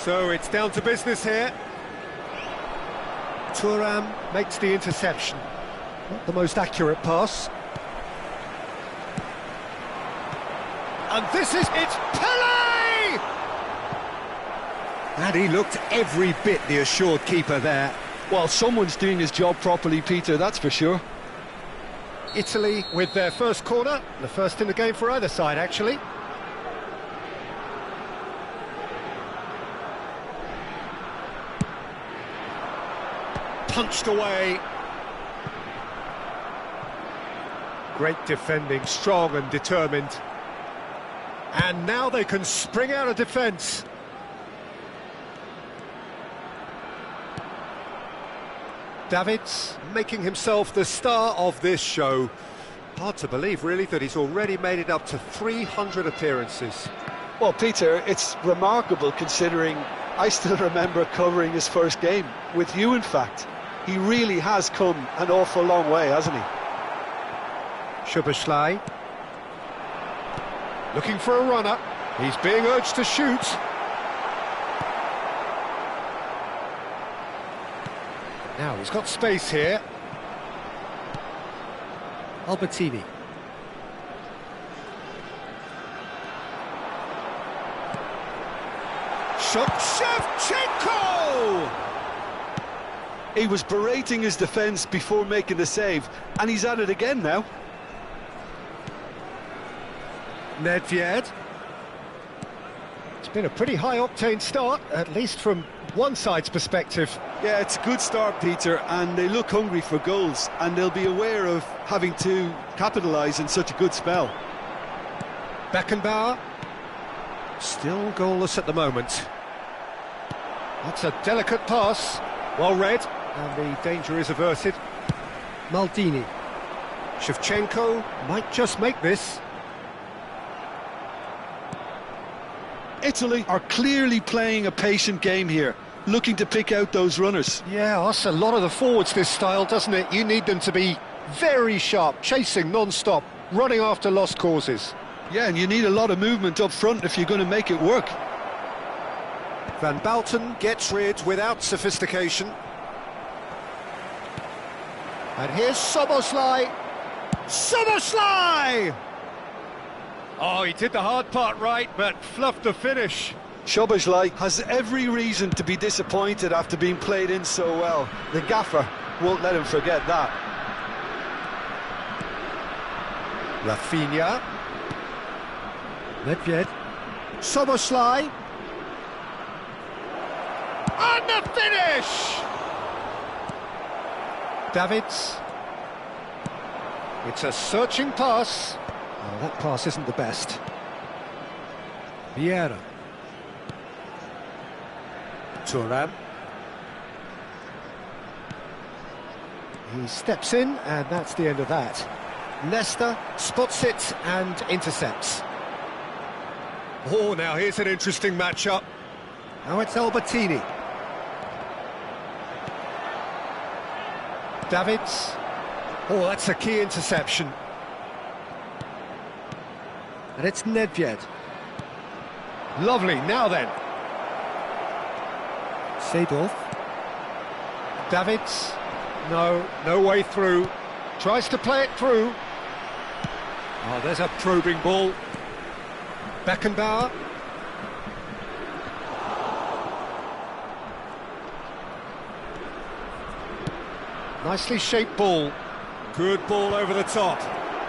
So it's down to business here. Thuram makes the interception. Not the most accurate pass. And this is it, Pele! And he looked every bit the assured keeper there. Well, someone's doing his job properly, Peter, that's for sure. Italy with their first corner, the first in the game for either side, actually. Punched away. Great defending, strong and determined. And now they can spring out of defence. Davids making himself the star of this show. Hard to believe, really, that he's already made it up to 300 appearances. Well, Peter, it's remarkable considering I still remember covering his first game, with you in fact. He really has come an awful long way, hasn't he? Szoboszlai looking for a runner. He's being urged to shoot. Now he's got space here. Albertini. Shevchenko! He was berating his defence before making the save, and he's at it again now. Nedved. It's been a pretty high-octane start, at least from one side's perspective. Yeah, it's a good start, Peter, and they look hungry for goals, and they'll be aware of having to capitalise in such a good spell. Beckenbauer. Still goalless at the moment. That's a delicate pass. Well read, and the danger is averted. Maldini. Shevchenko might just make this. Italy are clearly playing a patient game here, looking to pick out those runners. Yeah, that's a lot of the forwards, this style, doesn't it? You need them to be very sharp, chasing non-stop, running after lost causes. Yeah, and you need a lot of movement up front if you're going to make it work. Van Bouten gets rid without sophistication. And here's Szoboszlai. Szoboszlai! Oh, he did the hard part right, but fluffed the finish. Szoboszlai has every reason to be disappointed after being played in so well. The gaffer won't let him forget that. Rafinha. Nedved. Szoboszlai. And the finish! Davids. It's a searching pass. Oh, that pass isn't the best. Vieira. Thuram. He steps in, and that's the end of that. Nesta spots it and intercepts. Oh, now here's an interesting matchup. Now it's Albertini. Davids. Oh, that's a key interception. And it's Nedved. Lovely, now then. Seedorf. Davids. No way through. Tries to play it through. Oh, there's a probing ball. Beckenbauer. Nicely shaped ball. Good ball over the top.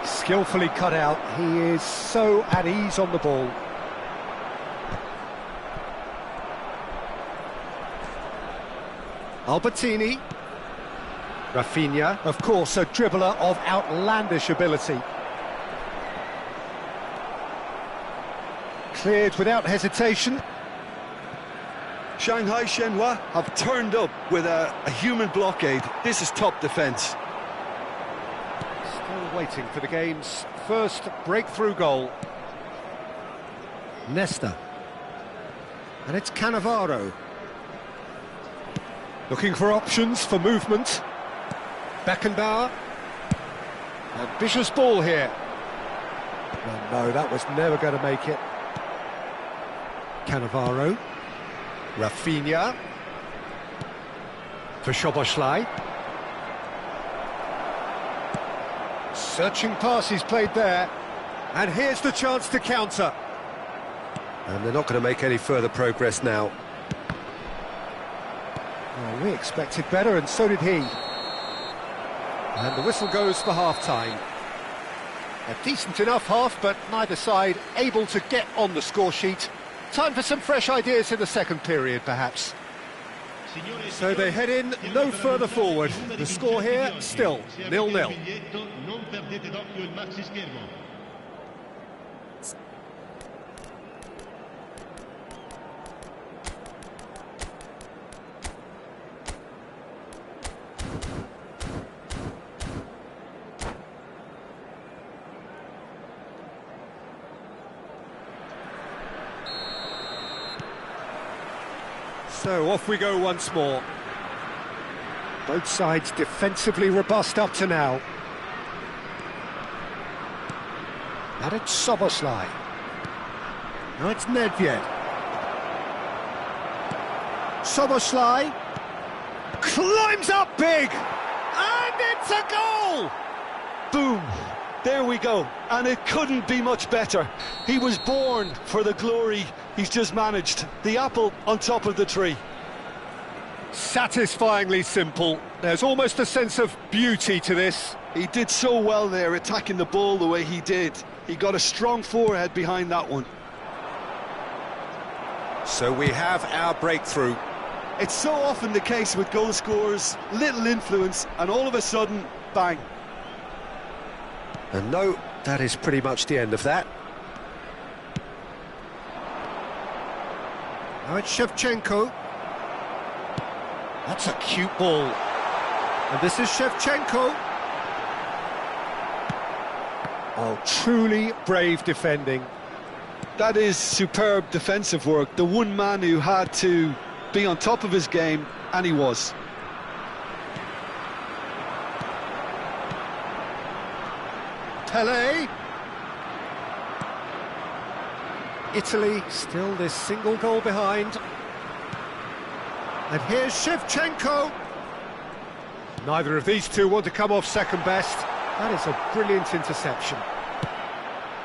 Skillfully cut out. He is so at ease on the ball. Albertini. Rafinha, of course, a dribbler of outlandish ability. Cleared without hesitation. Shanghai Shenhua have turned up with a human blockade. This is top defence. Still waiting for the game's first breakthrough goal. Nesta. And it's Cannavaro. Looking for options for movement. Beckenbauer. Ambitious ball here. Well, no, that was never going to make it. Cannavaro. Rafinha. For Szoboszlai. Searching pass he's played there. And here's the chance to counter. And they're not going to make any further progress now. Well, we expected better, and so did he. And the whistle goes for half-time. A decent enough half, but neither side able to get on the score sheet. Time for some fresh ideas in the second period, perhaps. So they head in no further forward. The score here, still 0-0. So off we go once more. Both sides defensively robust up to now. And it's Szoboszlai. Now it's Nedved. Szoboszlai climbs up big, and it's a goal! Boom! There we go, and it couldn't be much better. He was born for the glory he's just managed. The apple on top of the tree. Satisfyingly simple. There's almost a sense of beauty to this. He did so well there, attacking the ball the way he did. He got a strong forehead behind that one. So we have our breakthrough. It's so often the case with goal scorers, little influence, and all of a sudden, bang. And no, that is pretty much the end of that. Now it's Shevchenko. That's a cute ball. And this is Shevchenko. Oh, truly brave defending. That is superb defensive work. The one man who had to be on top of his game, and he was. Pele. Italy still this single goal behind. And here's Shevchenko. Neither of these two want to come off second best. That is a brilliant interception.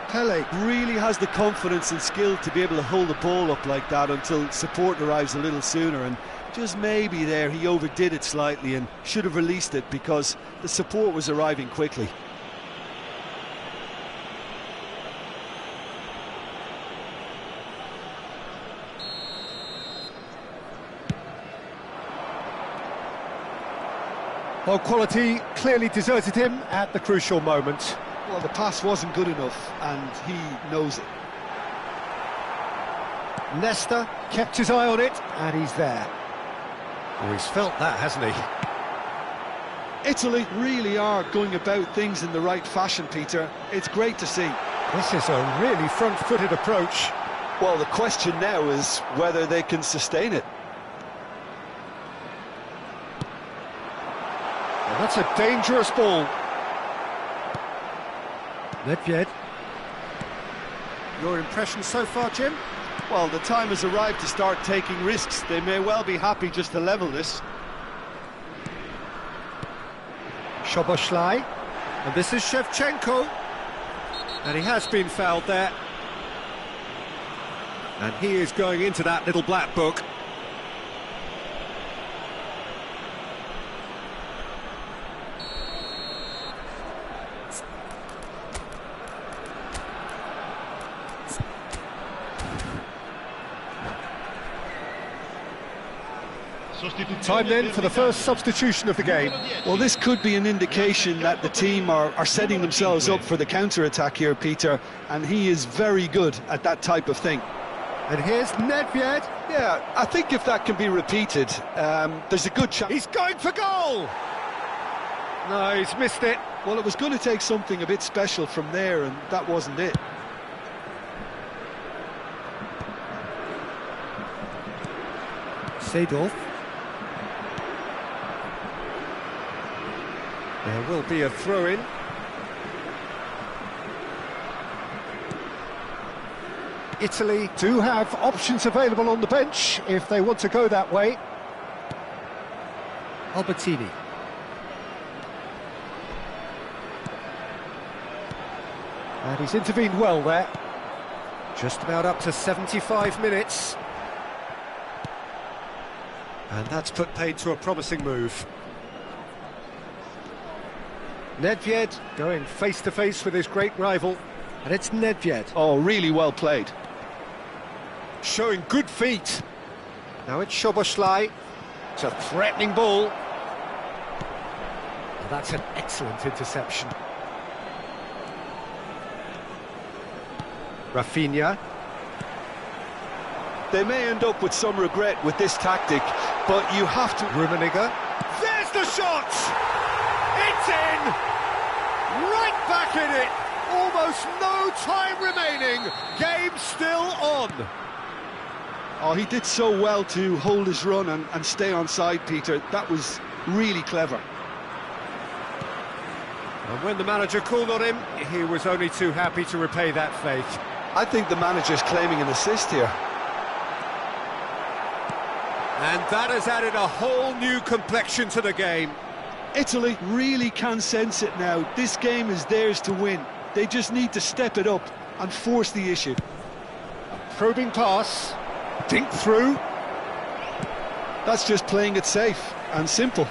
Pele really has the confidence and skill to be able to hold the ball up like that until support arrives a little sooner, and just maybe there he overdid it slightly and should have released it because the support was arriving quickly. Well, quality clearly deserted him at the crucial moment. Well, the pass wasn't good enough, and he knows it. Nesta kept his eye on it, and he's there. Well, he's felt that, hasn't he? Italy really are going about things in the right fashion, Peter. It's great to see. This is a really front-footed approach. Well, the question now is whether they can sustain it. And that's a dangerous ball. Nedved. Your impression so far, Jim? Well, the time has arrived to start taking risks. They may well be happy just to level this. Szoboszlai. And this is Shevchenko. And he has been fouled there. And he is going into that little black book. Time then for the first substitution of the game. Well, this could be an indication that the team are setting themselves up for the counter-attack here, Peter, and he is very good at that type of thing. And here's Nedved. Yeah, I think if that can be repeated, there's a good chance. He's going for goal! No, he's missed it. Well, it was going to take something a bit special from there, and that wasn't it. Seedorf. There will be a throw-in. Italy do have options available on the bench if they want to go that way. Albertini. And he's intervened well there. Just about up to 75 minutes. And that's put paid to a promising move. Nedved going face-to-face with his great rival. And it's Nedved. Oh, really well played. Showing good feet. Now it's Szoboszlai. It's a threatening ball. Well, that's an excellent interception. Rafinha. They may end up with some regret with this tactic, but you have to... Rummenigge. There's the shot! It's in! Right back in it! Almost no time remaining. Game still on. Oh, he did so well to hold his run and stay on side, Peter. That was really clever. And when the manager called on him, he was only too happy to repay that faith. I think the manager's claiming an assist here. And that has added a whole new complexion to the game. Italy really can sense it now. This game is theirs to win. They just need to step it up and force the issue. Probing pass. Dink through. That's just playing it safe and simple.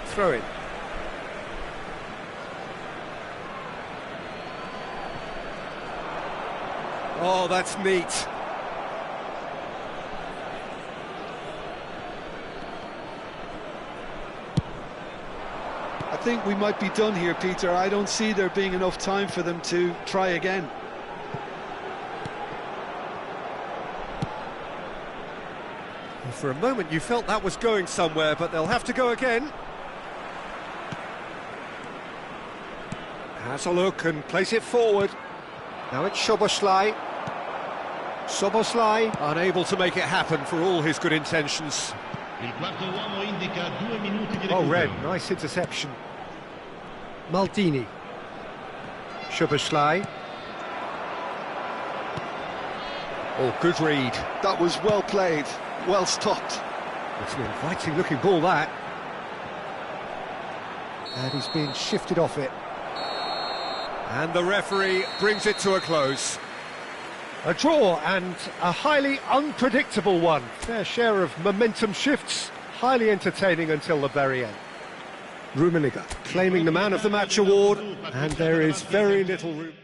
Throw it. Oh, that's neat. I think we might be done here, Peter. I don't see there being enough time for them to try again. For a moment you felt that was going somewhere, but they'll have to go again. Has a look and place it forward. Now it's Szoboszlai. Szoboszlai unable to make it happen for all his good intentions. Oh, Red, nice interception. Maldini. Szoboszlai. Oh, good read. That was well played, well stopped. It's an inviting looking ball, that. And he's being shifted off it. And the referee brings it to a close. A draw, and a highly unpredictable one. Fair share of momentum shifts, highly entertaining until the very end. Rummenigge claiming the Man of the Match award, and there is very little room.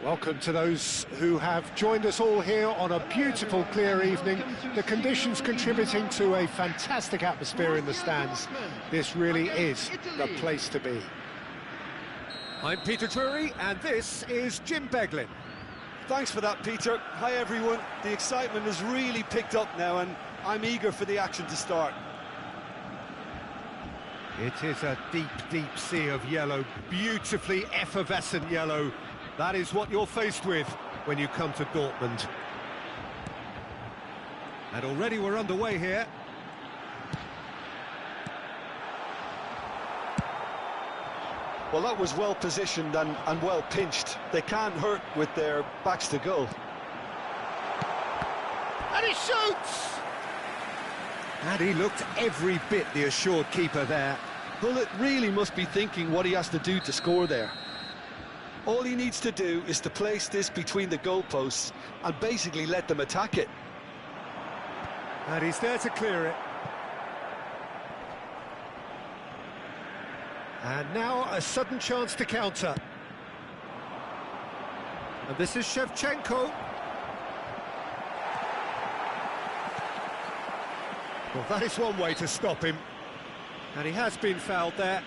Welcome to those who have joined us all here on a beautiful, clear evening. The conditions contributing to a fantastic atmosphere in the stands. This really is the place to be. I'm Peter Drury, and this is Jim Beglin. Thanks for that, Peter. Hi, everyone. The excitement has really picked up now, and I'm eager for the action to start. It is a deep, deep sea of yellow, beautifully effervescent yellow. That is what you're faced with when you come to Dortmund. And already we're underway here. Well, that was well positioned and well pinched. They can't hurt with their backs to goal. And he shoots! And he looked every bit the assured keeper there. Bullet really must be thinking what he has to do to score there. All he needs to do is to place this between the goalposts and basically let them attack it. And he's there to clear it. And now a sudden chance to counter. And this is Shevchenko. Well, that is one way to stop him. And he has been fouled there.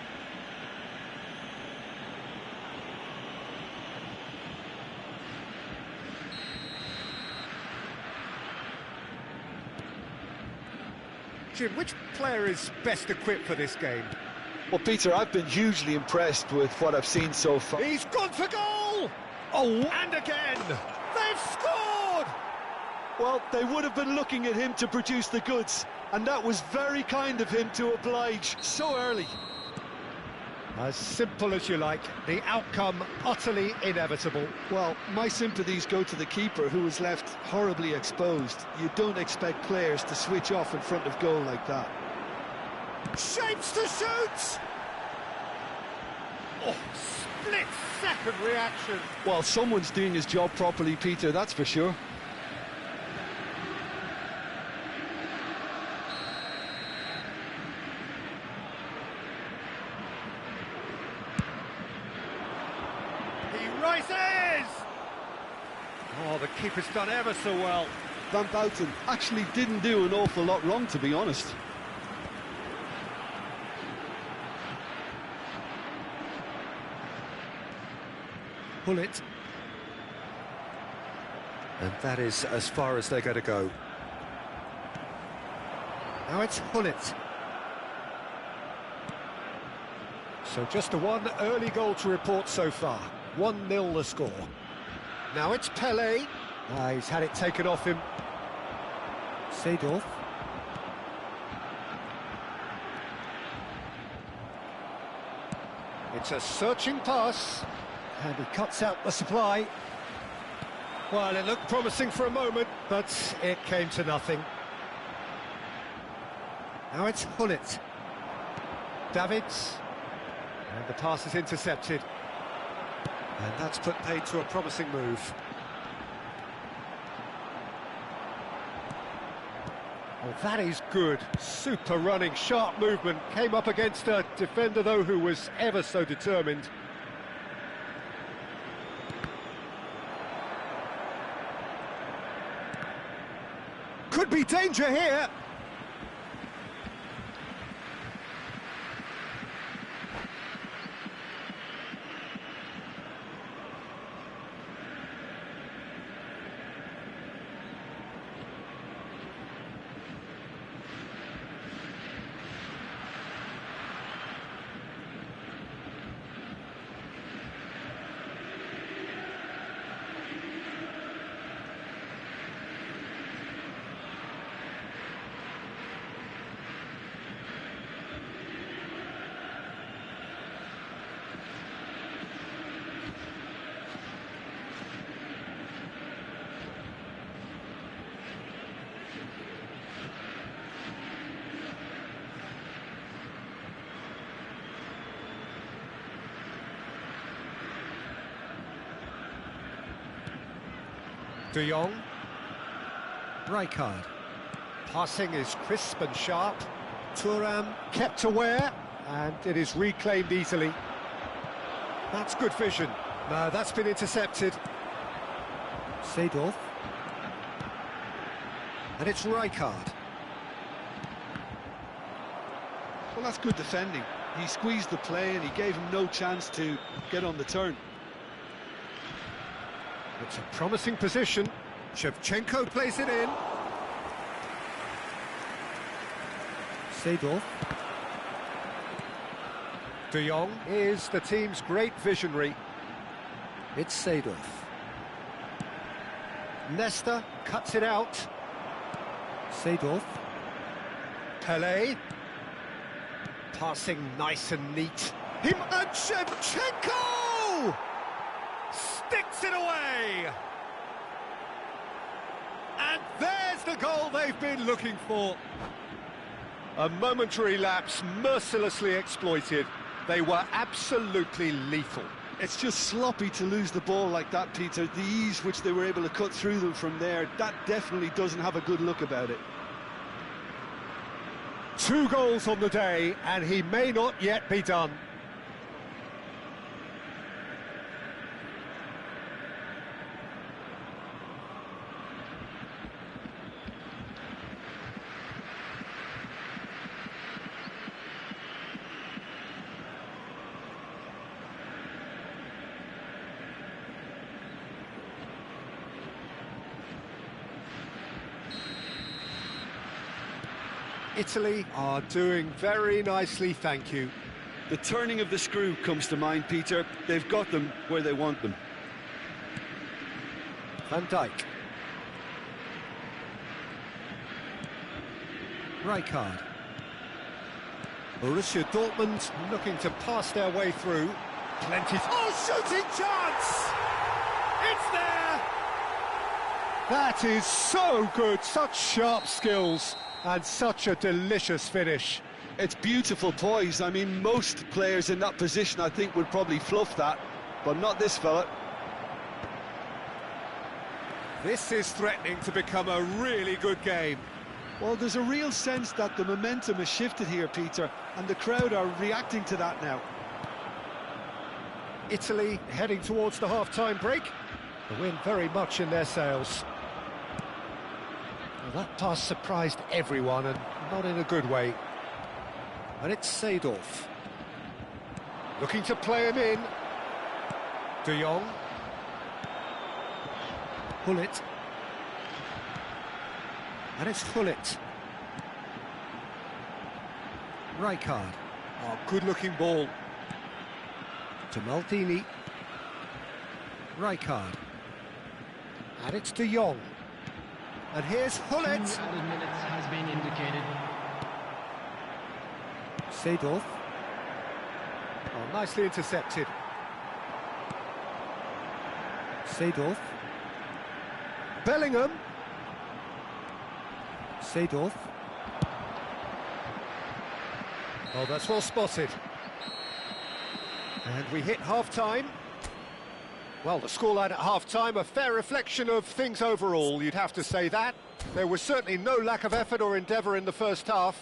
Jim, which player is best equipped for this game? Well, Peter, I've been hugely impressed with what I've seen so far. He's gone for goal! Oh, and again! They've scored! Well, they would have been looking at him to produce the goods, and that was very kind of him to oblige so early. As simple as you like, the outcome utterly inevitable. Well, my sympathies go to the keeper, who was left horribly exposed. You don't expect players to switch off in front of goal like that. Shapes to shoot! Oh, split-second reaction. Well, someone's doing his job properly, Peter, that's for sure. Rises! Oh, the keeper's done ever so well. Van Bouten actually didn't do an awful lot wrong, to be honest. Bullet. And that is as far as they're going to go. Now it's Hullet. So just the one early goal to report so far. 1-0 the score. Now it's Pele. He's had it taken off him. Seedorf. It's a searching pass. And he cuts out the supply. Well, it looked promising for a moment, but it came to nothing. Now it's Hullet. Davids. And the pass is intercepted. And that's put paid to a promising move. Oh, that is good. Super running, sharp movement. Came up against a defender, though, who was ever so determined. Could be danger here. De Jong. Rijkaard. Passing is crisp and sharp. Thuram kept aware, and it is reclaimed easily. That's good vision. No, that's been intercepted. Seedorf. And it's Rijkaard. Well, that's good defending. He squeezed the play and he gave him no chance to get on the turn. It's a promising position. Shevchenko plays it in. Seedorf. De Jong is the team's great visionary. It's Seedorf. Nesta cuts it out. Seedorf. Pele. Passing nice and neat. Him and Shevchenko! Sticks it away! And there's the goal they've been looking for. A momentary lapse mercilessly exploited. They were absolutely lethal. It's just sloppy to lose the ball like that, Peter. The ease which they were able to cut through them from there, that definitely doesn't have a good look about it. 2 goals on the day, and he may not yet be done. Italy are doing very nicely, thank you. The turning of the screw comes to mind, Peter. They've got them where they want them. Van Dijk. Rijkaard. Borussia Dortmund looking to pass their way through. Plenty. Oh, shooting chance! It's there! That is so good, such sharp skills. And such a delicious finish. It's beautiful poise. I mean, most players in that position, I think, would probably fluff that, but not this fella. This is threatening to become a really good game. Well, there's a real sense that the momentum has shifted here, Peter, and the crowd are reacting to that now. Italy heading towards the half-time break. The wind very much in their sails. Well, that pass surprised everyone, and not in a good way. And it's Seedorf. Looking to play him in. De Jong. Hullet. And it's Hullet. Rijkaard. Oh, good-looking ball. To Maldini. Rijkaard. And it's De Jong. And here's Hullet. 2 added minutes has been indicated. Seedorf. Oh, nicely intercepted. Seedorf. Bellingham. Seedorf. Oh, that's well spotted. And we hit half-time. Well, the scoreline at half-time, a fair reflection of things overall, you'd have to say that. There was certainly no lack of effort or endeavour in the first half.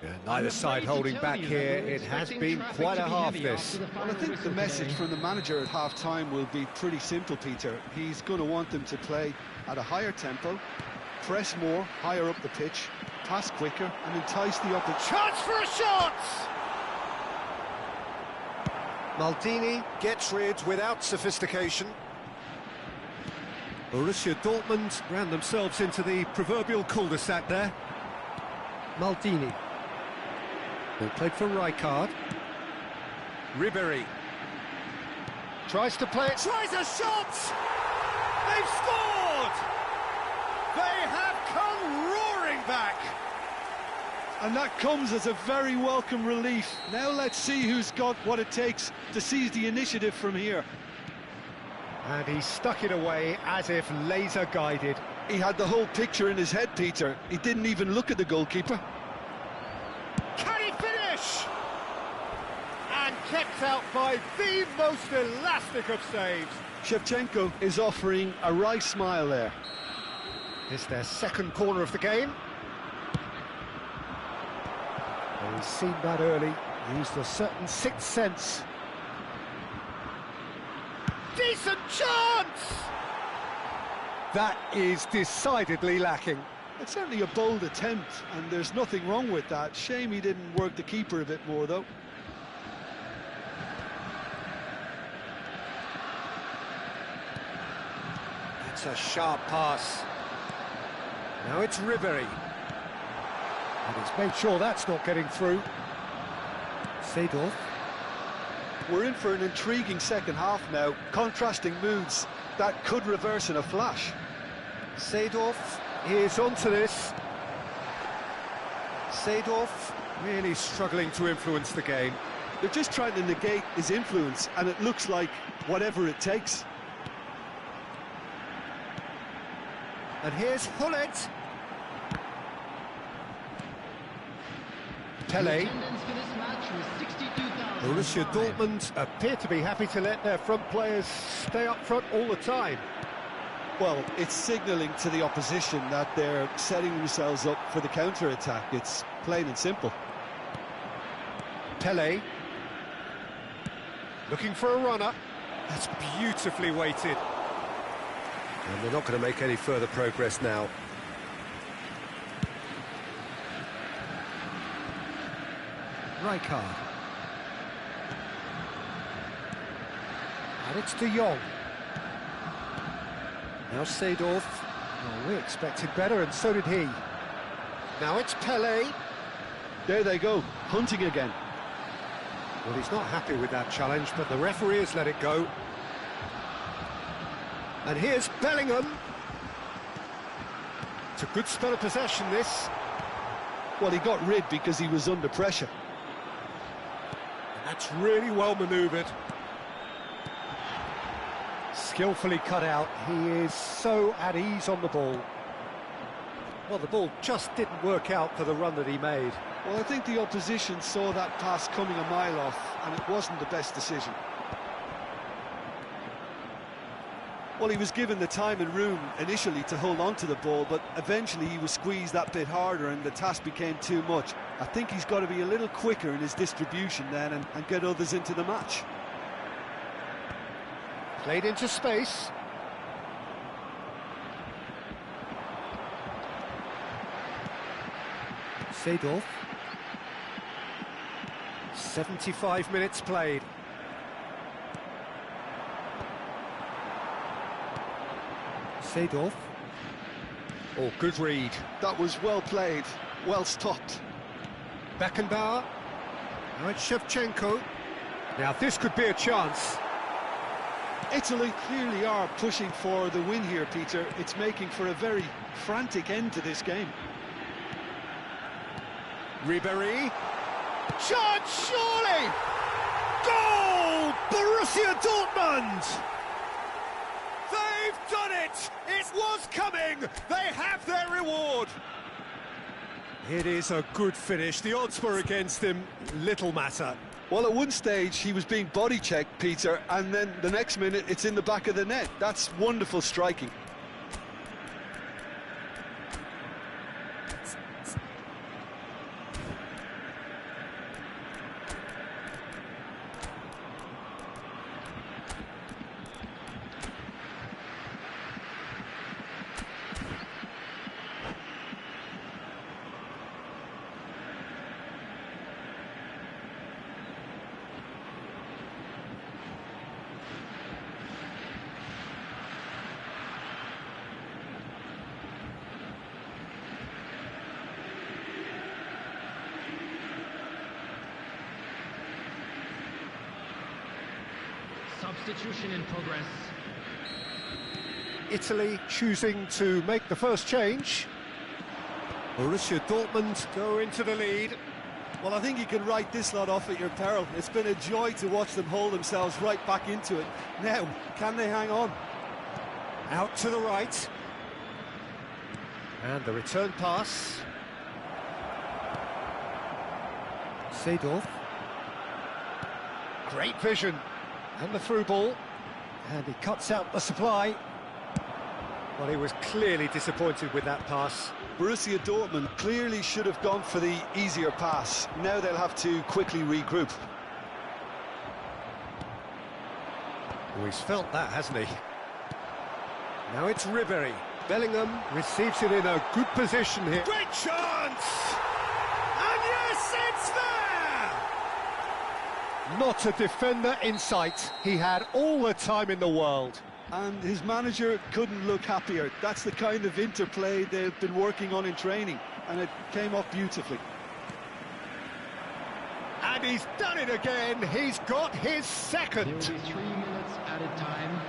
Yeah, neither side holding back here. It has been quite a half, this. Well, I think the message from the manager at half-time will be pretty simple, Peter. He's going to want them to play at a higher tempo, press more, higher up the pitch, pass quicker, and entice the opposition. Chance for a shot! Maldini gets rid without sophistication. Borussia Dortmund ran themselves into the proverbial cul-de-sac there. Maldini. Ball played for Rijkaard. Ribéry. Tries to play it. Tries a shot! They've scored! They have come roaring back! And that comes as a very welcome relief. Now let's see who's got what it takes to seize the initiative from here. And he stuck it away as if laser-guided. He had the whole picture in his head, Peter. He didn't even look at the goalkeeper. Can he finish? And kept out by the most elastic of saves. Shevchenko is offering a wry smile there. It's their second corner of the game. Well, he's seen that early, used a certain sixth sense. Decent chance! That is decidedly lacking. It's certainly a bold attempt, and there's nothing wrong with that. Shame he didn't work the keeper a bit more, though. It's a sharp pass. Now it's Ribery. And he's made sure that's not getting through. Seedorf. We're in for an intriguing second half now. Contrasting moods that could reverse in a flash. Seedorf is onto this. Seedorf really struggling to influence the game. They're just trying to negate his influence, and it looks like whatever it takes. And here's Hullet. Pele. Attendance for this match was 62,000. Borussia Dortmund appear to be happy to let their front players stay up front all the time. Well, it's signalling to the opposition that they're setting themselves up for the counter-attack. It's plain and simple. Pele. Looking for a runner. That's beautifully weighted. And they're not going to make any further progress now. Rijkaard. And it's De Jong. Now Seedorf. Well, we expected better, and so did he. Now it's Pele. There they go, hunting again. Well, he's not happy with that challenge, but the referee has let it go. And here's Bellingham. It's a good spell of possession, this. Well, he got rid because he was under pressure. That's really well manoeuvred. Skillfully cut out. He is so at ease on the ball. Well, the ball just didn't work out for the run that he made. Well, I think the opposition saw that pass coming a mile off, and it wasn't the best decision. Well, he was given the time and room initially to hold on to the ball, but eventually he was squeezed that bit harder and the task became too much. I think he's got to be a little quicker in his distribution then and get others into the match. Played into space. Seedorf. 75 minutes played. Seedorf. Oh, good read. That was well played, well stopped. Beckenbauer. Now it's Shevchenko. Now this could be a chance. Italy clearly are pushing for the win here, Peter. It's making for a very frantic end to this game. Ribery. Chance, surely! Goal! Borussia Dortmund! They've done it! It was coming! They have their reward! It is a good finish. The odds were against him. Little matter. Well, at one stage he was being body checked, Peter, and then the next minute it's in the back of the net. That's wonderful striking. Substitution in progress. Italy choosing to make the first change. Borussia Dortmund go into the lead. Well, I think you can write this lot off at your peril. It's been a joy to watch them hold themselves right back into it. Now, can they hang on? Out to the right. And the return pass. Seedorf. Great vision. And the through ball. And he cuts out the supply. Well, he was clearly disappointed with that pass. Borussia Dortmund clearly should have gone for the easier pass. Now they'll have to quickly regroup. Oh, he's felt that, hasn't he? Now it's Ribery. Bellingham receives it in a good position here. Great chance! And yes, it's there! Not a defender in sight. He had all the time in the world. And his manager couldn't look happier. That's the kind of interplay they've been working on in training, and it came off beautifully. And he's done it again. He's got his second. There will be 3 minutes added time.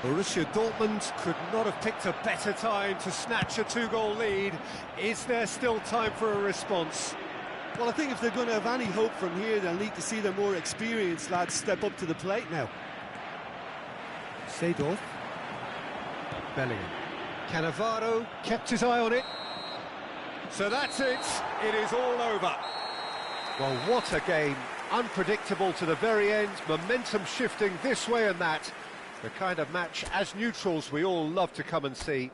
Borussia Dortmund could not have picked a better time to snatch a 2-goal lead. Is there still time for a response? Well, I think if they're going to have any hope from here, they'll need to see their more experienced lads step up to the plate now. Seedorf. Bellingham. Cannavaro kept his eye on it. So that's it. It is all over. Well, what a game. Unpredictable to the very end. Momentum shifting this way and that. The kind of match, as neutrals, we all love to come and see.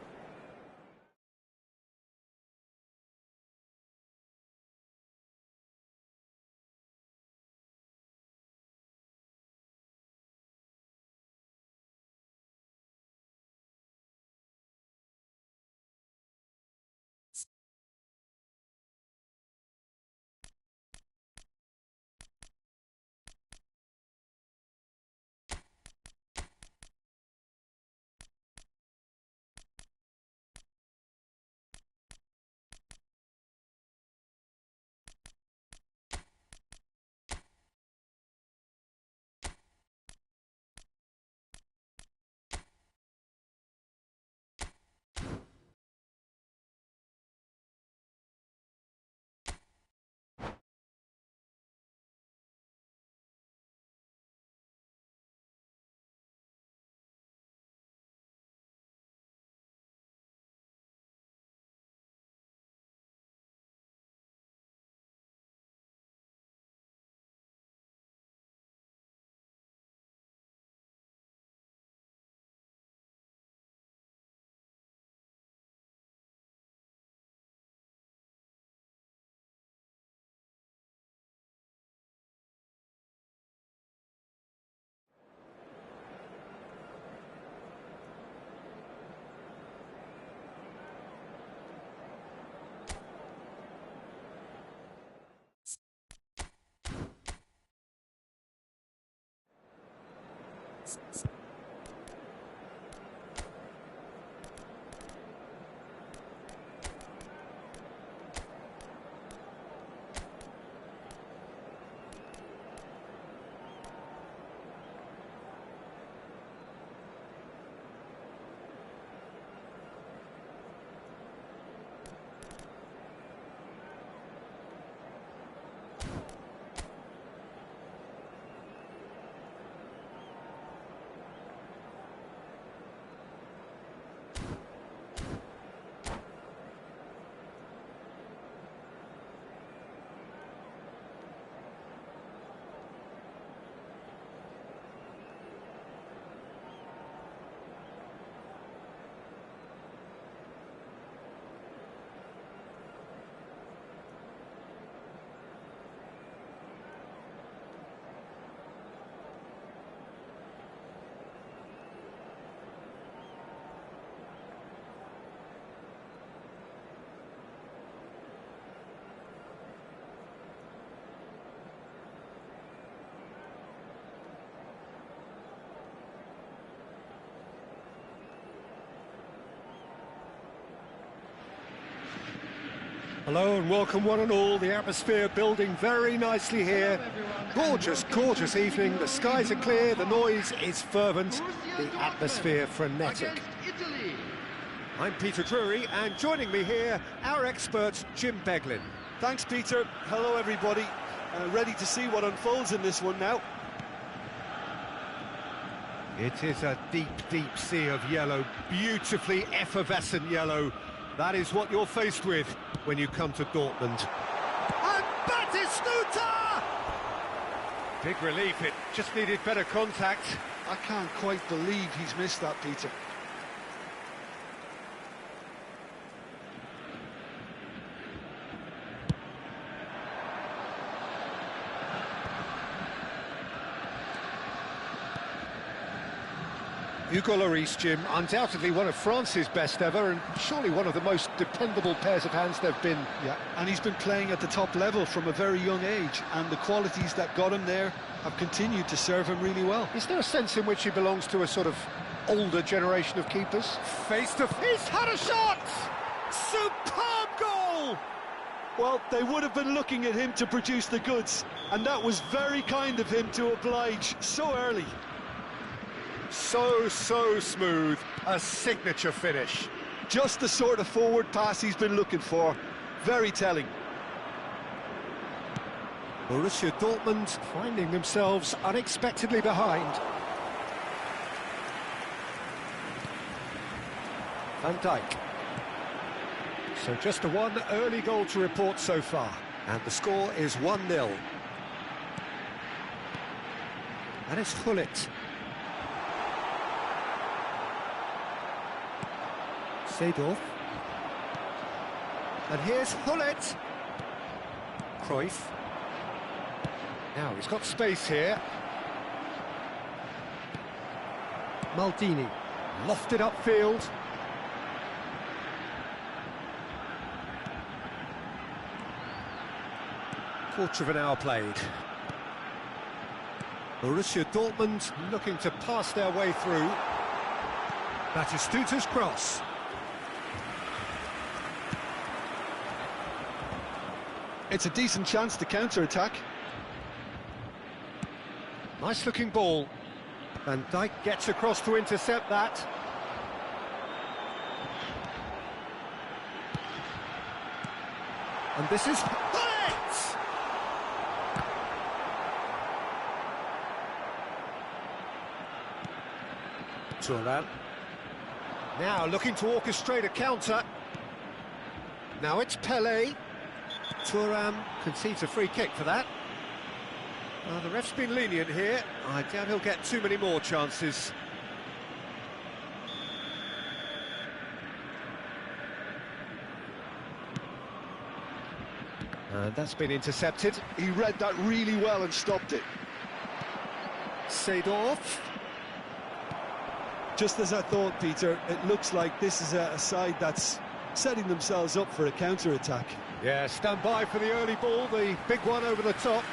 Hello and welcome one and all. The atmosphere building very nicely here. Gorgeous, gorgeous evening. The skies are clear, the noise is fervent, the atmosphere frenetic. I'm Peter Drury, and joining me here, our expert Jim Beglin. Thanks, Peter. Hello, everybody. Ready to see what unfolds in this one now. It is a deep, deep sea of yellow, beautifully effervescent yellow. That is what you're faced with when you come to Dortmund. And Batistuta! Big relief, it just needed better contact. I can't quite believe he's missed that, Peter. Hugo Lloris, Jim, undoubtedly one of France's best ever, and surely one of the most dependable pairs of hands there have been. Yeah, and he's been playing at the top level from a very young age, and the qualities that got him there have continued to serve him really well. Is there a sense in which he belongs to a sort of older generation of keepers? Face to face, had a shot! Superb goal! Well, they would have been looking at him to produce the goods, and that was very kind of him to oblige so early. So smooth, a signature finish. Just the sort of forward pass he's been looking for. Very telling. Borussia Dortmund finding themselves unexpectedly behind. Van Dijk. So just a one early goal to report so far. And the score is 1-0. And it's Gullit. Seedorf. And here's Gullit. Cruyff. Now he's got space here. Maldini. Lofted upfield. Quarter of an hour played. Borussia Dortmund looking to pass their way through. Batistuta's cross. It's a decent chance to counter-attack. Nice looking ball. Van Dijk gets across to intercept that. And this is Gullit! Thuram. Now looking to orchestrate a counter. Now it's Pelé. Thuram concedes a free kick for that. The ref's been lenient here. I doubt he'll get too many more chances. And that's been intercepted. He read that really well and stopped it. Seedorf. Just as I thought, Peter, it looks like this is a side that's setting themselves up for a counter-attack. Yeah, stand by for the early ball, the big one over the top.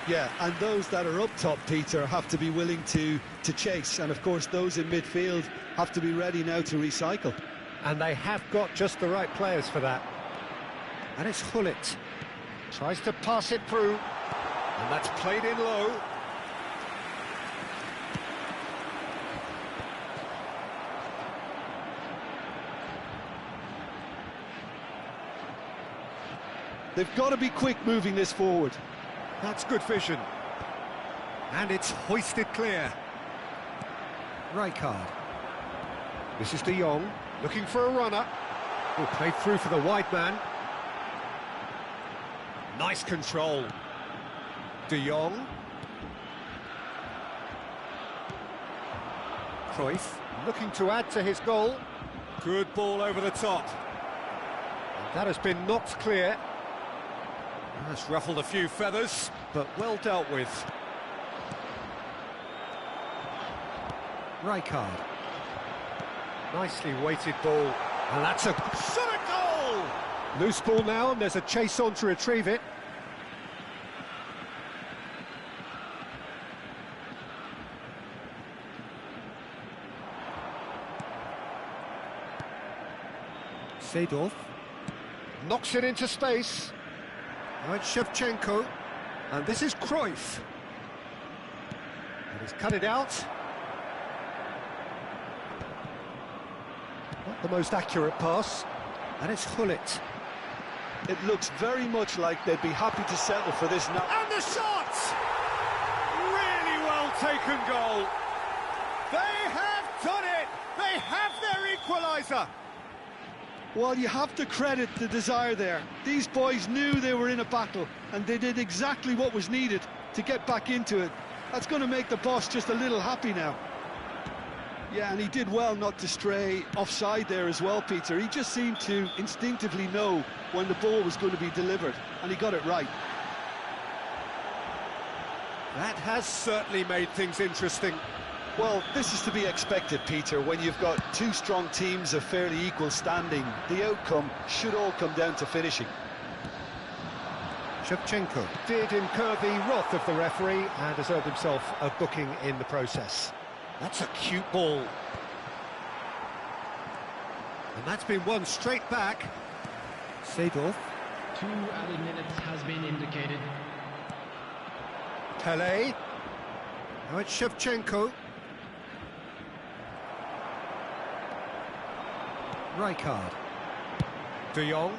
Yeah, and those that are up top, Peter, have to be willing to chase. And, of course, those in midfield have to be ready now to recycle. And they have got just the right players for that. And it's Gullit. Tries to pass it through. And that's played in low. They've got to be quick moving this forward. That's good vision. And it's hoisted clear. Rijkaard. This is De Jong, looking for a runner. Oh, played through for the wide man. Nice control. De Jong. Cruyff, looking to add to his goal. Good ball over the top. And that has been knocked clear. That's ruffled a few feathers, but well dealt with. Rijkaard. Nicely weighted ball. And that's a shot at goal! Loose ball now, and there's a chase on to retrieve it. Seedorf. Knocks it into space. Now it's Shevchenko, and this is Cruyff. And he's cut it out. Not the most accurate pass, and it's Gullit. It looks very much like they'd be happy to settle for this now. And the shot! Really well taken goal. They have done it! They have their equaliser! Well, you have to credit the desire there. These boys knew they were in a battle, and they did exactly what was needed to get back into it. That's going to make the boss just a little happy now. Yeah, and he did well not to stray offside there as well, Peter. He just seemed to instinctively know when the ball was going to be delivered, and he got it right. That has certainly made things interesting. Well, this is to be expected, Peter. When you've got two strong teams of fairly equal standing, the outcome should all come down to finishing. Shevchenko did incur the wrath of the referee and has earned himself a booking in the process. That's a cute ball. And that's been won straight back. Seedorf. 2 added minutes has been indicated. Pele. Now it's Shevchenko. Rijkaard. De Jong.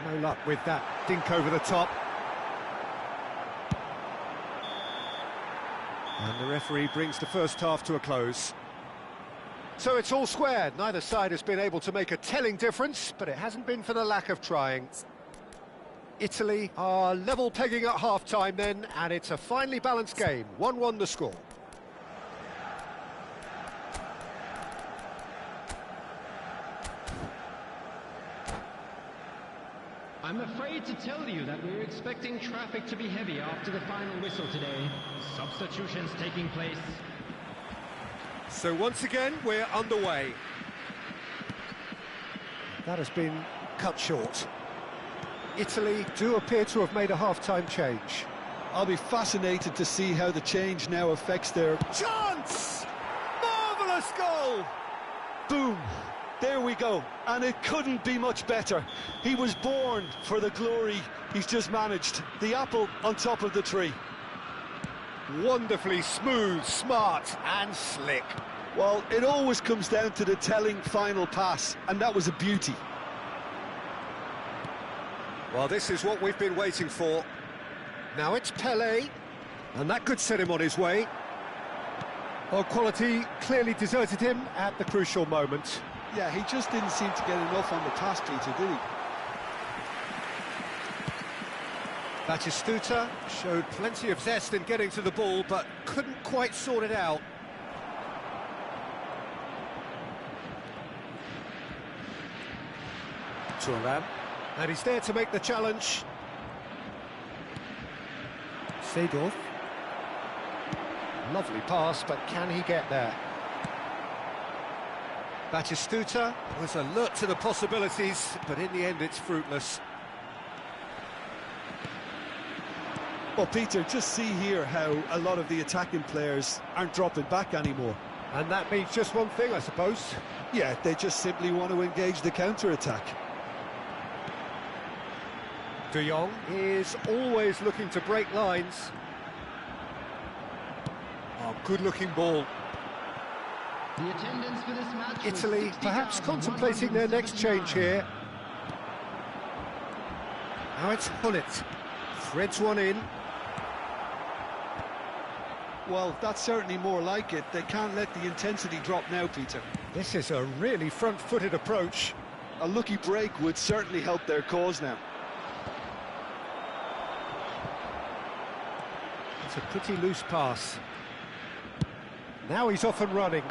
No luck with that dink over the top. And the referee brings the first half to a close. So it's all square. Neither side has been able to make a telling difference, but it hasn't been for the lack of trying. Italy are level pegging at half-time then, and it's a finely balanced game. 1-1 the score. I'm afraid to tell you that we're expecting traffic to be heavy after the final whistle today. Substitutions taking place. So once again, we're underway. That has been cut short. Italy do appear to have made a half-time change. I'll be fascinated to see how the change now affects their... Chance! Marvellous goal! Boom! There we go, and it couldn't be much better. He was born for the glory he's just managed. The apple on top of the tree. Wonderfully smooth, smart and slick. Well, it always comes down to the telling final pass, and that was a beauty. Well, this is what we've been waiting for. Now it's Pele, and that could set him on his way. Well, quality clearly deserted him at the crucial moment. Yeah, he just didn't seem to get enough on the pass, Peter, did he? Batistuta showed plenty of zest in getting to the ball, but couldn't quite sort it out. Thuram, and he's there to make the challenge. Seedorf. Lovely pass, but can he get there? Batistuta was alert to the possibilities, but in the end it's fruitless. Well, Peter, just see here how a lot of the attacking players aren't dropping back anymore. And that means just one thing, I suppose. Yeah, they just simply want to engage the counter-attack. De Jong is always looking to break lines. Oh, good-looking ball. The attendance for this match. Italy perhaps contemplating their next change here. Now it's Hullet. Threads one in. Well, that's certainly more like it. They can't let the intensity drop now, Peter. This is a really front-footed approach. A lucky break would certainly help their cause now. It's a pretty loose pass. Now he's off and running.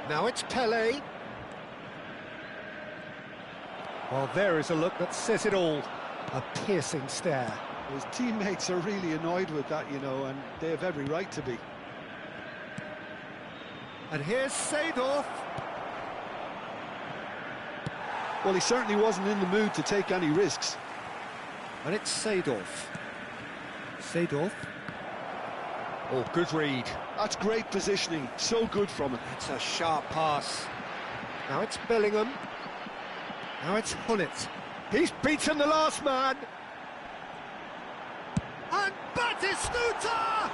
Now it's Pele. Well, there is a look that says it all. A piercing stare. His teammates are really annoyed with that, you know, and they have every right to be. And here's Seedorf. Well, he certainly wasn't in the mood to take any risks. And it's Seedorf. Seedorf. Oh, good read. That's great positioning, so good from him. It's a sharp pass. Now it's Bellingham. Now it's Hullet. He's beaten the last man. And Batistuta!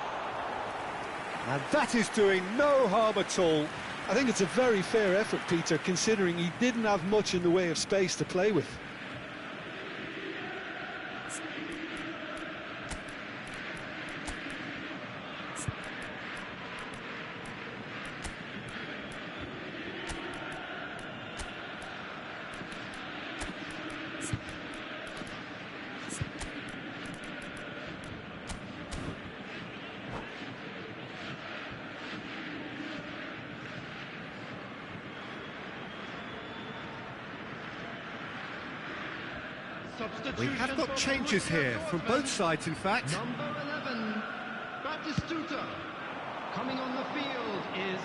And that is doing no harm at all. I think it's a very fair effort, Peter, considering he didn't have much in the way of space to play with. We have got changes here from both sides, in fact. Number 11, Batistuta. Coming on the field is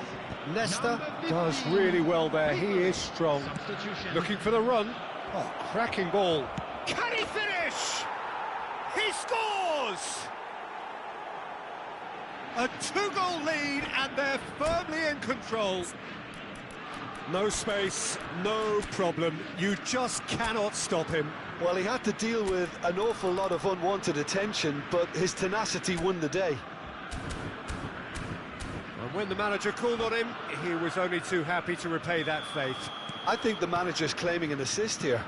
Leicester number does 15. really well there. He is strong. Substitution. Looking for the run. Oh, cracking ball. Can he finish? He scores! A two-goal lead, and they're firmly in control. No space, no problem. You just cannot stop him. Well, he had to deal with an awful lot of unwanted attention, but his tenacity won the day. And when the manager called on him, he was only too happy to repay that faith. I think the manager's claiming an assist here.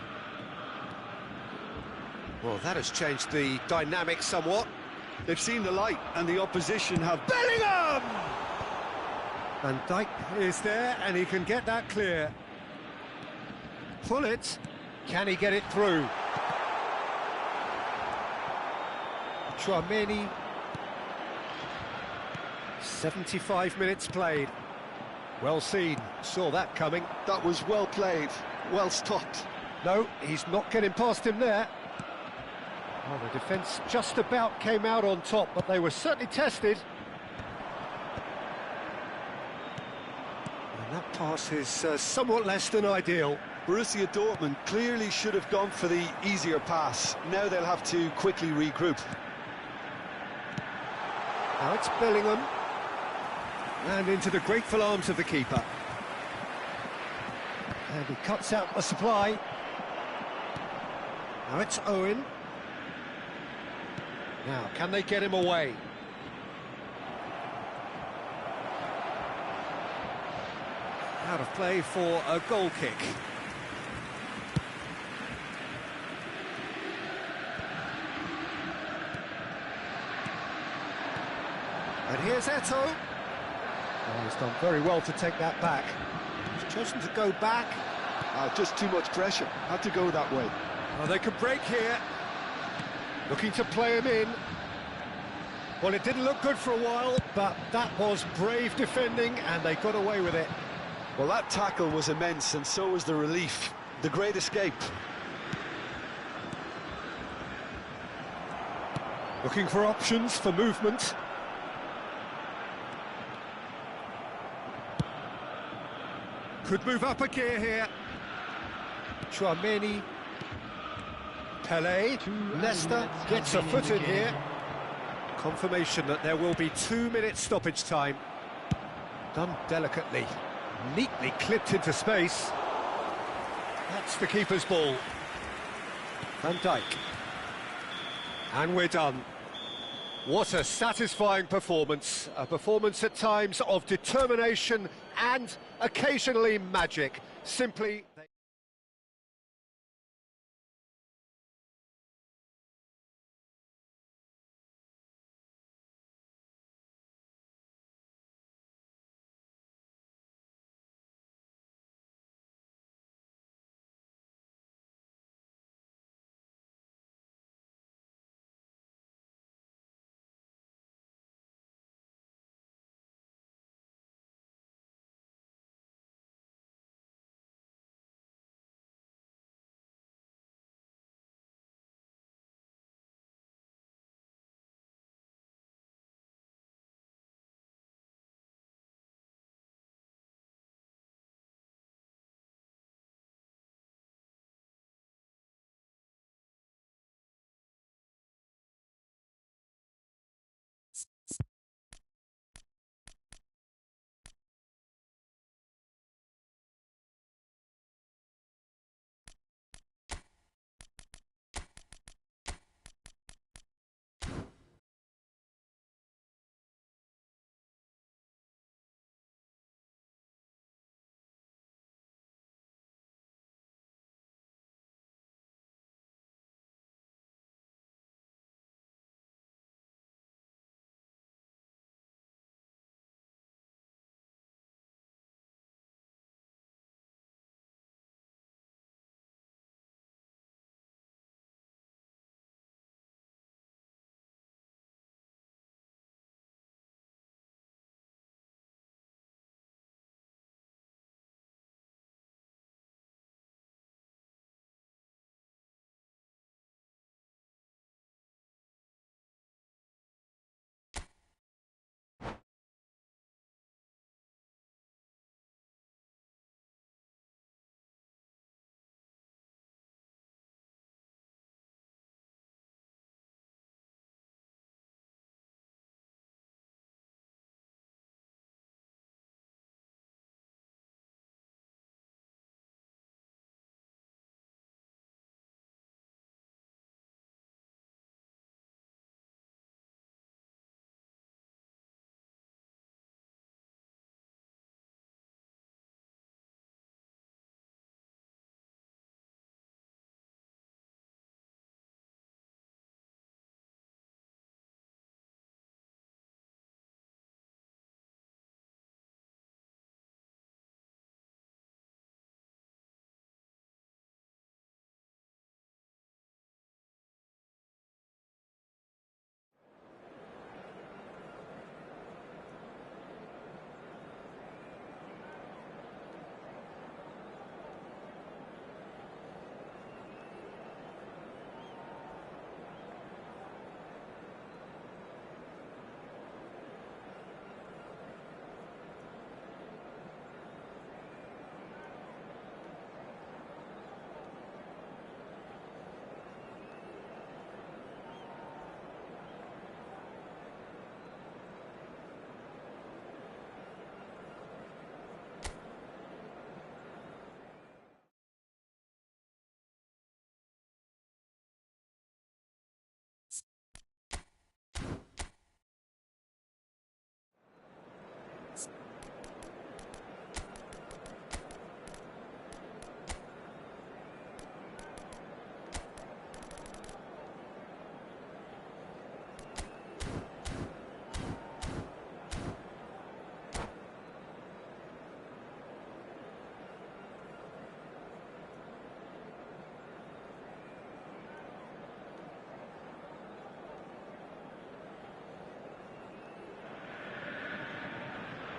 Well, that has changed the dynamic somewhat. They've seen the light, and the opposition have... Bellingham! Van Dijk is there, and he can get that clear. Pull it. Can he get it through? Chouameni. 75 minutes played. Well seen. Saw that coming. That was well played, well stopped. No, he's not getting past him there. Well, the defence just about came out on top, but they were certainly tested. And that pass is somewhat less than ideal. Borussia Dortmund clearly should have gone for the easier pass. Now they'll have to quickly regroup. Now it's Bellingham. And into the grateful arms of the keeper. And he cuts out the supply. Now it's Owen. Now, can they get him away? Out of play for a goal kick. And here's Eto'o. Oh, he's done very well to take that back. He's chosen to go back. Just too much pressure. Had to go that way. Well, they could break here. Looking to play him in. Well, it didn't look good for a while, but that was brave defending, and they got away with it. Well, that tackle was immense, and so was the relief. The great escape. Looking for options for movement. Could move up a gear here. Chouameni. Pelé. Leicester gets a foot in here. Confirmation that there will be 2 minutes stoppage time. Done delicately. Neatly clipped into space. That's the keeper's ball. Van Dijk. And we're done. What a satisfying performance. A performance at times of determination and occasionally magic. Simply...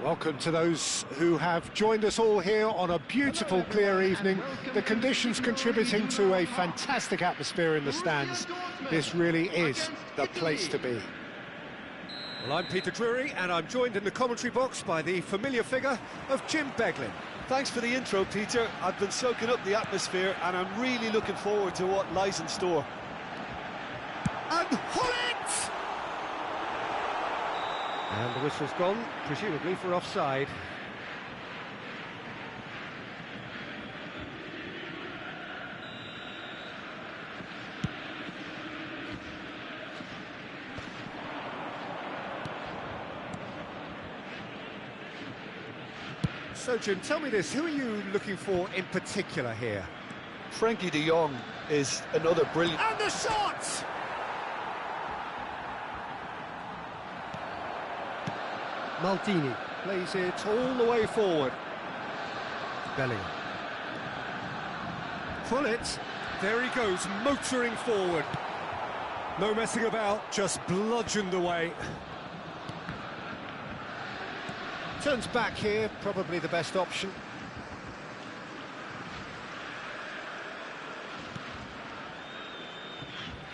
Welcome to those who have joined us all here on a beautiful, clear evening. The conditions contributing to a fantastic atmosphere in the stands. This really is the place to be. Well, I'm Peter Drury, and I'm joined in the commentary box by the familiar figure of Jim Beglin. Thanks for the intro, Peter. I've been soaking up the atmosphere, and I'm really looking forward to what lies in store. And Hullet! And the whistle's gone, presumably for offside. So, Jim, tell me this, who are you looking for in particular here? Frankie de Jong is another brilliant... And the shot! Maldini plays it all the way forward. Bellingham. Hullet, there he goes, motoring forward. No messing about, just bludgeoned away. Turns back here, probably the best option.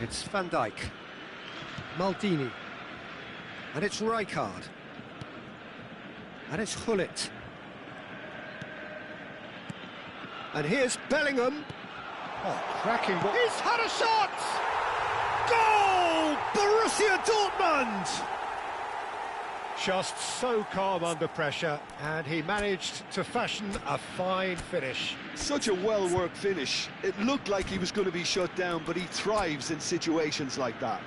It's Van Dijk. Maldini. And it's Rijkaard. And it's Hullet. And here's Bellingham. Oh, cracking ball. He's had a shot! Goal! Borussia Dortmund! Just so calm under pressure, and he managed to fashion a fine finish. Such a well-worked finish. It looked like he was going to be shut down, but he thrives in situations like that.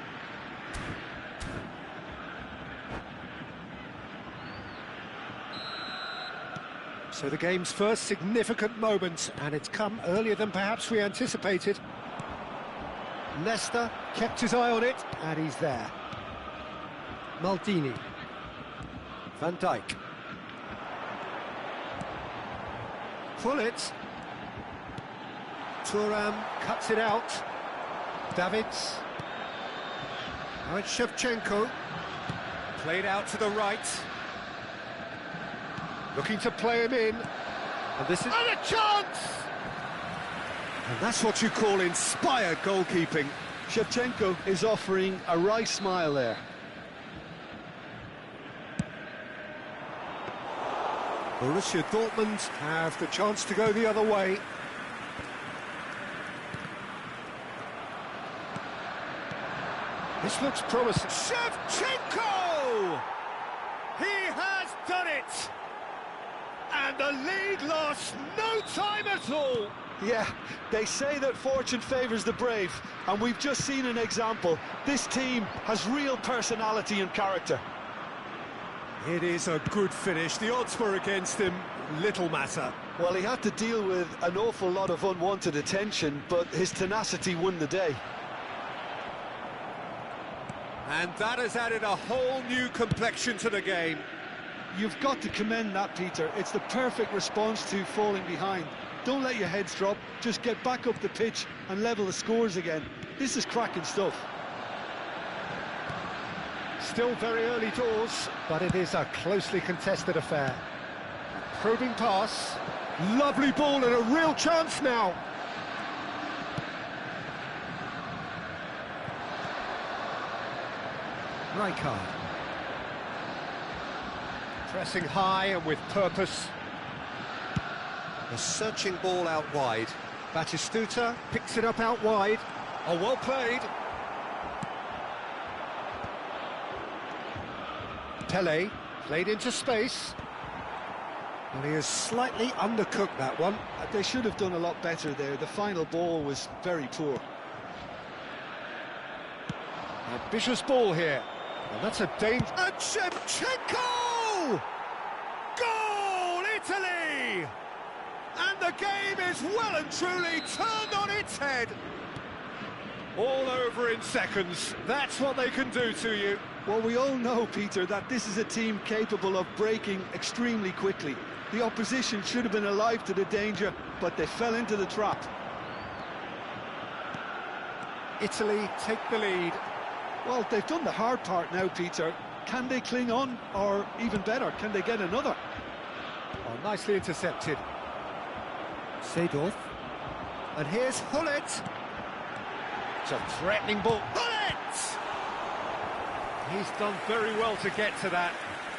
So the game's first significant moment, and it's come earlier than perhaps we anticipated. Leicester kept his eye on it, and he's there. Maldini. Van Dijk. Hullet. Thuram cuts it out. Davids. Now it's Shevchenko. Played out to the right. Looking to play him in. And this is... And a chance! And that's what you call inspired goalkeeping. Shevchenko is offering a wry smile there. Borussia Dortmund have the chance to go the other way. This looks promising. Shevchenko! He has done it! And the lead lost no time at all. Yeah, they say that fortune favours the brave, and we've just seen an example. This team has real personality and character. It is a good finish. The odds were against him. Little matter. Well, he had to deal with an awful lot of unwanted attention, but his tenacity won the day. And that has added a whole new complexion to the game. You've got to commend that, Peter. It's the perfect response to falling behind. Don't let your heads drop. Just get back up the pitch and level the scores again. This is cracking stuff. Still very early doors, but it is a closely contested affair. Probing pass. Lovely ball and a real chance now. Rijkaard. Pressing high and with purpose. A searching ball out wide. Batistuta picks it up out wide. Oh, well played. Pele played into space. Well, he has slightly undercooked that one. They should have done a lot better there. The final ball was very poor. Ambitious ball here. And that's a danger. And Shevchenko! Goal, Italy! And the game is well and truly turned on its head. All over in seconds. That's what they can do to you. Well, we all know, Peter, that this is a team capable of breaking extremely quickly. The opposition should have been alive to the danger, but they fell into the trap. Italy take the lead. Well, they've done the hard part now, Peter. Can they cling on, or even better, can they get another? Oh, nicely intercepted. Seedorf. And here's Hullet. It's a threatening ball. Hullet! He's done very well to get to that.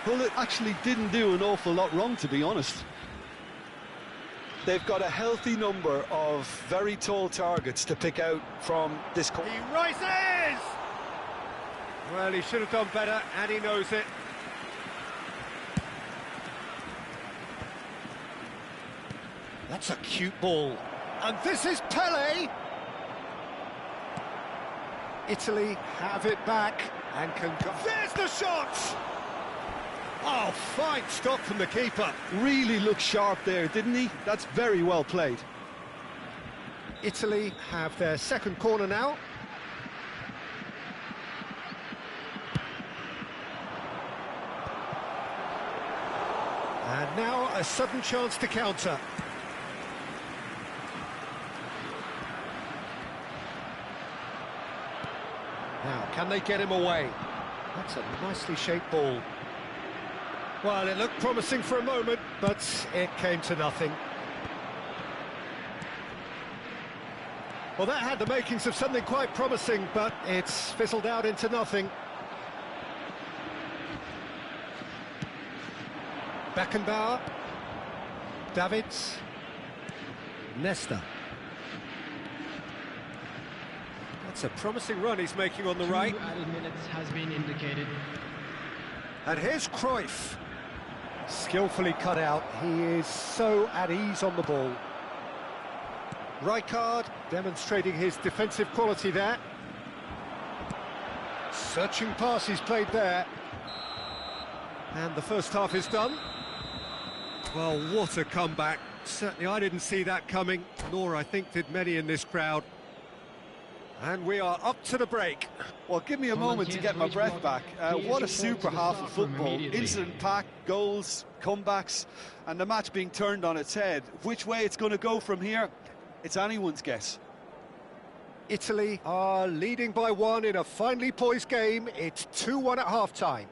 Bullet actually didn't do an awful lot wrong, to be honest. They've got a healthy number of very tall targets to pick out from this corner. He rises! Well, he should have done better, and he knows it. That's a cute ball. And this is Pele! Italy have it back and can go. There's the shot! Oh, fine stop from the keeper. Really looked sharp there, didn't he? That's very well played. Italy have their second corner now. And now a sudden chance to counter. Now, can they get him away? That's a nicely shaped ball. Well, it looked promising for a moment, but it came to nothing. Well, that had the makings of something quite promising, but it's fizzled out into nothing. Beckenbauer. Davids. Nesta. That's a promising run he's making on the right. 2 added minutes has been indicated. And here's Cruyff. Skillfully cut out. He is so at ease on the ball. Rijkaard demonstrating his defensive quality there. Searching pass he's played there. And the first half is done. Well, what a comeback. Certainly I didn't see that coming, nor I think did many in this crowd. And we are up to the break. Well, give me a moment to get my breath back. What a super half of football. Incident-packed, goals, comebacks, and the match being turned on its head. Which way it's going to go from here, it's anyone's guess. Italy are leading by 1 in a finely poised game. It's 2-1 at half-time.